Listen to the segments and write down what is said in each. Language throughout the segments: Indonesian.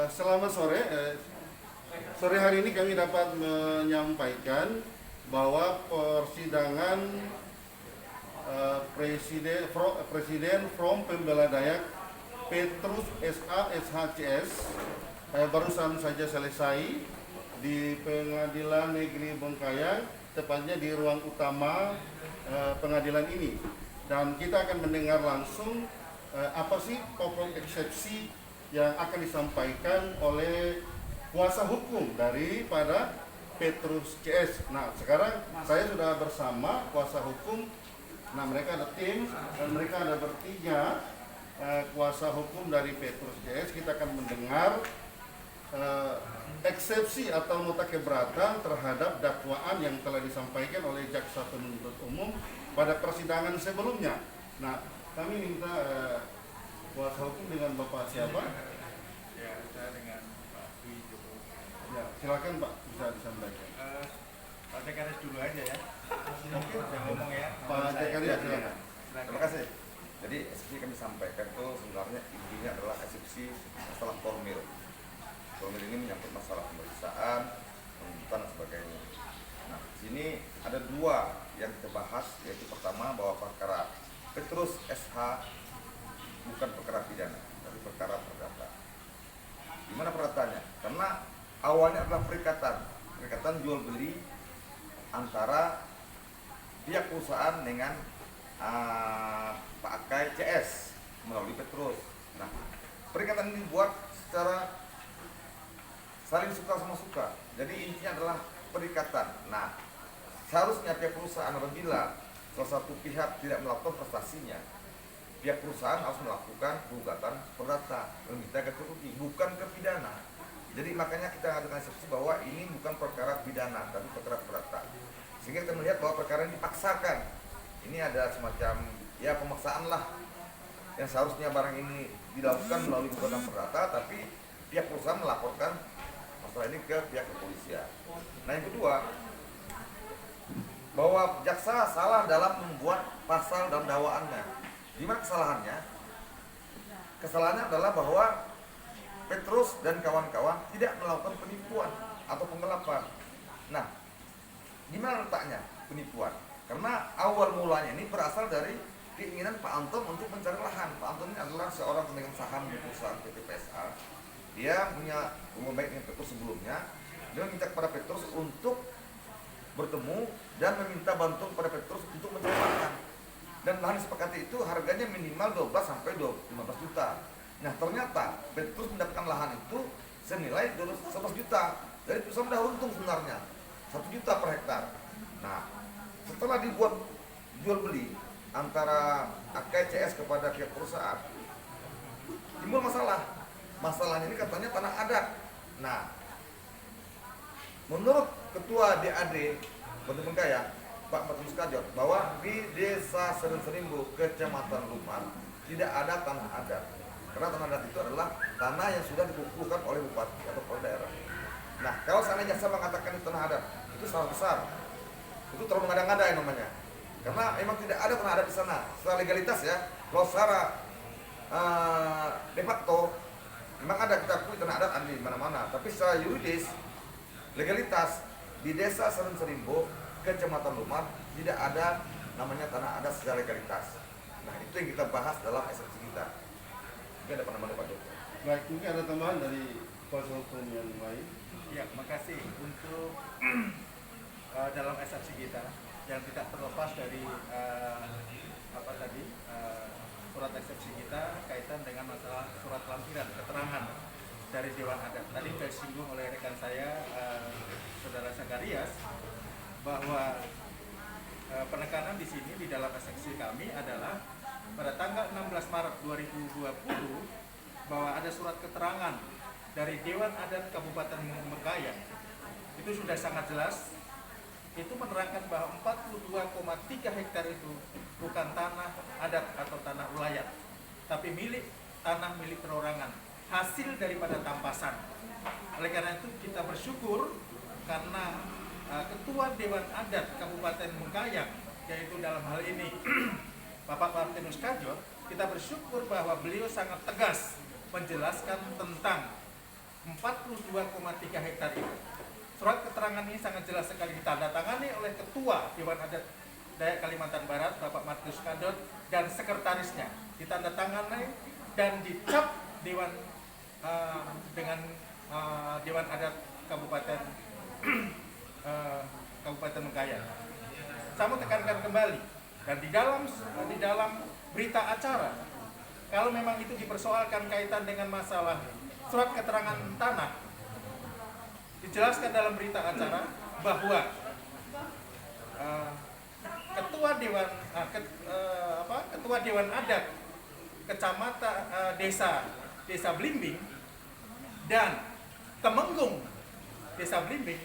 Selamat sore. Sore hari ini kami dapat menyampaikan bahwa persidangan Presiden Front Pembela Dayak Petrus SA SHCS barusan saja selesai di Pengadilan Negeri Bengkayang, tepatnya di ruang utama pengadilan ini. Dan kita akan mendengar langsung apa sih pokok eksepsi yang akan disampaikan oleh kuasa hukum daripada Petrus CS. Nah, sekarang saya sudah bersama kuasa hukum. Nah, mereka ada tim dan mereka ada bertiga kuasa hukum dari Petrus CS. Kita akan mendengar eksepsi atau nota keberatan terhadap dakwaan yang telah disampaikan oleh jaksa penuntut umum pada persidangan sebelumnya. Nah, kami minta kuasa hukum dengan Bapak siapa? Ya, saya dengan Pak Dwi Joko. Ya, silakan Pak, bisa disampaikan. Pak Dekaris dulu aja ya. Oke, Saya ngomong ya. Pak Dekaris, silakan. Terima kasih. Jadi eksepsi kami sampaikan itu sebenarnya intinya adalah eksepsi masalah formil. Formil ini menyangkut masalah pemeriksaan, penuntutan dan sebagainya. Nah, di sini ada dua yang kita bahas, yaitu pertama bahwa perkara Petrus SH bukan perkara pidana, tapi perkara perdata. Di mana perdatanya? Karena awalnya adalah perikatan jual beli antara pihak perusahaan dengan Pak Akai CS melalui Petrus. Nah, perikatan ini dibuat secara saling suka sama suka. Jadi intinya adalah perikatan. Nah, seharusnya pihak perusahaan apabila salah satu pihak tidak melakukan prestasinya, pihak perusahaan harus melakukan gugatan perdata, meminta ganti rugi, bukan ke pidana. Jadi makanya kita mengadakan eksepsi bahwa ini bukan perkara pidana, tapi perkara perdata. Sehingga kita melihat bahwa perkara ini dipaksakan. Ini ada semacam ya pemaksaan lah, yang seharusnya barang ini dilakukan melalui gugatan perdata, tapi pihak perusahaan melaporkan masalah ini ke pihak kepolisian. Nah, yang kedua, bahwa jaksa salah dalam membuat pasal dalam dakwaannya. Di mana kesalahannya? Kesalahannya adalah bahwa Petrus dan kawan-kawan tidak melakukan penipuan atau penggelapan. Nah, di mana letaknya penipuan? Karena awal mulanya ini berasal dari keinginan Pak Anton untuk mencari lahan. Pak Anton ini adalah seorang pemegang saham di perusahaan PT PSA. Dia punya hubungan baik dengan Petrus sebelumnya. Dia meminta kepada Petrus untuk bertemu dan meminta bantuan kepada Petrus untuk mencari lahan. Dan lahan disepakati itu harganya minimal 12 sampai 15 juta. Nah, ternyata Petrus mendapatkan lahan itu senilai 11 juta. Jadi perusahaan sudah untung sebenarnya 1 juta per hektar. Nah, setelah dibuat jual beli antara AKCS kepada pihak perusahaan, timbul masalah. Masalahnya ini katanya tanah adat. Nah, menurut Ketua DAD Kota Bengkayang, Pak Petrus Kajot, bahwa di Desa Serimbu, Kecamatan Lumar, tidak ada tanah adat. Karena tanah adat itu adalah tanah yang sudah dikukuhkan oleh bupati atau kepala daerah. Nah, kalau seandainya saya mengatakan itu tanah adat, itu salah besar. Itu terlalu mengada-ngada namanya. Karena memang tidak ada tanah adat di sana. Secara legalitas ya, kalau secara de facto memang ada, kita akui tanah adat ada di mana-mana. Tapi secara yuridis, legalitas di Desa Serimbu, Kecamatan Lumar tidak ada namanya tanah adat secara legalitas. Nah, itu yang kita bahas dalam eksepsi kita. Mungkin ada penambahan Pak Joko. Baik, mungkin ada tambahan dari kuasa hukum yang lain. Ya, makasih untuk dalam eksepsi kita yang tidak terlepas dari surat eksepsi kita kaitan dengan masalah surat lampiran keterangan dari Dewan Adat. Tadi sudah disinggung oleh rekan saya Saudara Sakarias bahwa penekanan di sini di dalam eksepsi kami adalah pada tanggal 16 Maret 2020 bahwa ada surat keterangan dari Dewan Adat Kabupaten Bengkayang. Itu sudah sangat jelas. Itu menerangkan bahwa 42,3 hektar itu bukan tanah adat atau tanah ulayat, tapi tanah milik perorangan, hasil daripada tampasan. Oleh karena itu kita bersyukur karena Ketua Dewan Adat Kabupaten Bengkayang, yaitu dalam hal ini Bapak Martinus Kajot, kita bersyukur bahwa beliau sangat tegas menjelaskan tentang 42,3 hektar itu. Surat keterangan ini sangat jelas sekali ditandatangani oleh Ketua Dewan Adat Dayak Kalimantan Barat, Bapak Markus Kadot, dan sekretarisnya. Ditandatangani dan dicap Dewan dengan Dewan Adat Kabupaten Kabupaten Bengkayang. Saya mau tekankan kembali, dan di dalam berita acara, kalau memang itu dipersoalkan kaitan dengan masalah surat keterangan tanah, dijelaskan dalam berita acara bahwa Ketua Dewan Adat Kecamatan Desa Blimbing dan Temenggung Desa Blimbing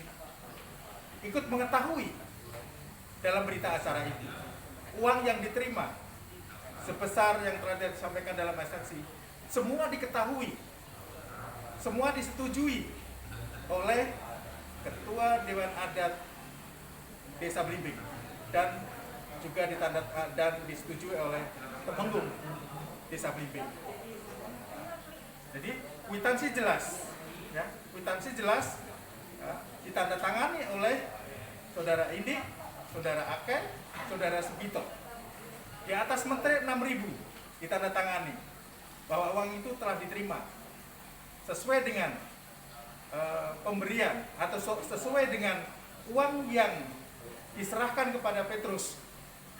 ikut mengetahui dalam berita acara itu uang yang diterima sebesar yang telah disampaikan dalam eksepsi semua diketahui, semua disetujui oleh Ketua Dewan Adat Desa Blimbing dan juga disetujui oleh Temenggung Desa Blimbing. Jadi kwitansi jelas, ya, kwitansi jelas ya, ditandatangani oleh Saudara Indi, Saudara Aken, Saudara Sugito. Di atas menteri 6.000 ditandatangani bahwa uang itu telah diterima sesuai dengan pemberian atau sesuai dengan uang yang diserahkan kepada Petrus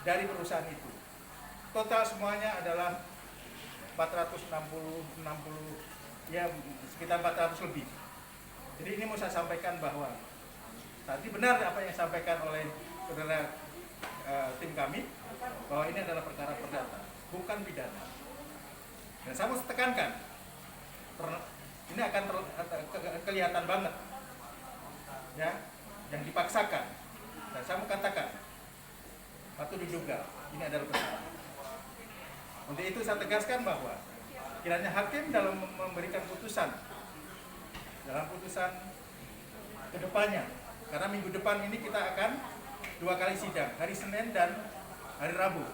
dari perusahaan itu. Total semuanya adalah 460 ya sekitar 400 lebih. Jadi ini mau saya sampaikan bahwa tadi benar apa yang disampaikan oleh saudara tim kami bahwa ini adalah perkara perdata, bukan pidana. Dan saya mau tekankan, ini akan kelihatan banget, ya, yang dipaksakan. Dan saya mau katakan, patut diduga ini adalah perkara. Untuk itu saya tegaskan bahwa kiranya hakim dalam memberikan putusan, dalam putusan kedepannya, karena minggu depan ini kita akan 2 kali sidang, hari Senin dan hari Rabu.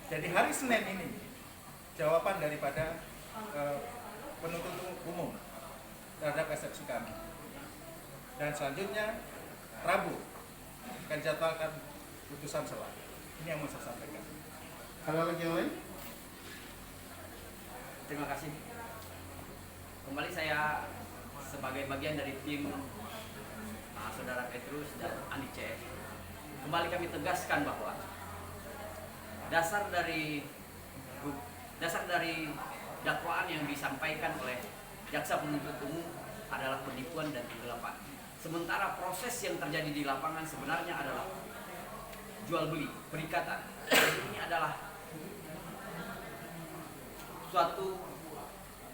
Jadi hari Senin ini jawaban daripada penuntut umum terhadap eksepsi kami. Dan selanjutnya Rabu akan dijadwalkan putusan selah. Ini yang mau saya sampaikan. Ada lagi yang lain? Terima kasih. Kembali saya sebagai bagian dari tim Saudara Petrus dan Andi CF. Kembali kami tegaskan bahwa dasar dari dakwaan yang disampaikan oleh jaksa penuntut umum adalah penipuan dan penggelapan. Sementara proses yang terjadi di lapangan sebenarnya adalah jual beli, perikatan. Ini adalah suatu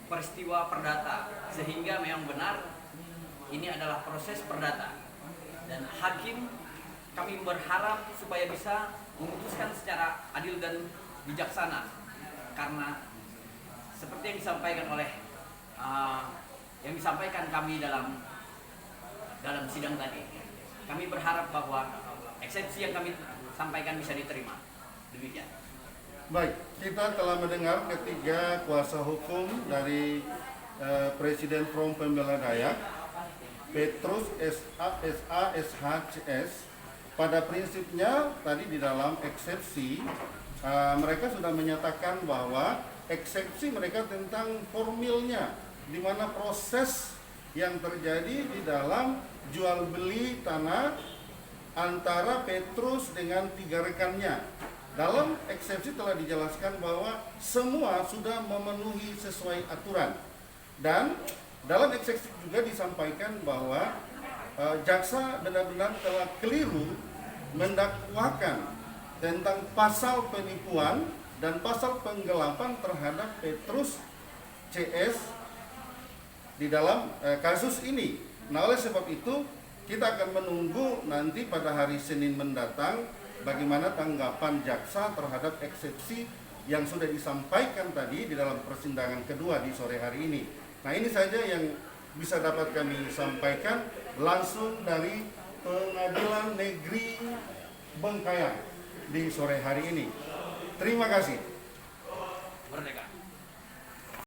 peristiwa perdata, sehingga memang benar ini adalah proses perdata. Dan hakim kami berharap supaya bisa memutuskan secara adil dan bijaksana, karena seperti yang disampaikan kami dalam sidang tadi, kami berharap bahwa eksepsi yang kami sampaikan bisa diterima. Demikian. Baik, kita telah mendengar ketiga kuasa hukum dari Presiden Front Pembela Dayak, Petrus SHCS. Pada prinsipnya tadi di dalam eksepsi mereka sudah menyatakan bahwa eksepsi mereka tentang formilnya, di mana proses yang terjadi di dalam jual beli tanah antara Petrus dengan 3 rekannya. Dalam eksepsi telah dijelaskan bahwa semua sudah memenuhi sesuai aturan. Dan dalam eksepsi juga disampaikan bahwa jaksa benar-benar telah keliru mendakwakan tentang pasal penipuan dan pasal penggelapan terhadap Petrus CS di dalam kasus ini. Nah, oleh sebab itu kita akan menunggu nanti pada hari Senin mendatang bagaimana tanggapan jaksa terhadap eksepsi yang sudah disampaikan tadi di dalam persidangan kedua di sore hari ini. Nah, ini saja yang bisa dapat kami sampaikan langsung dari Pengadilan Negeri Bengkayang di sore hari ini. Terima kasih. Merdeka.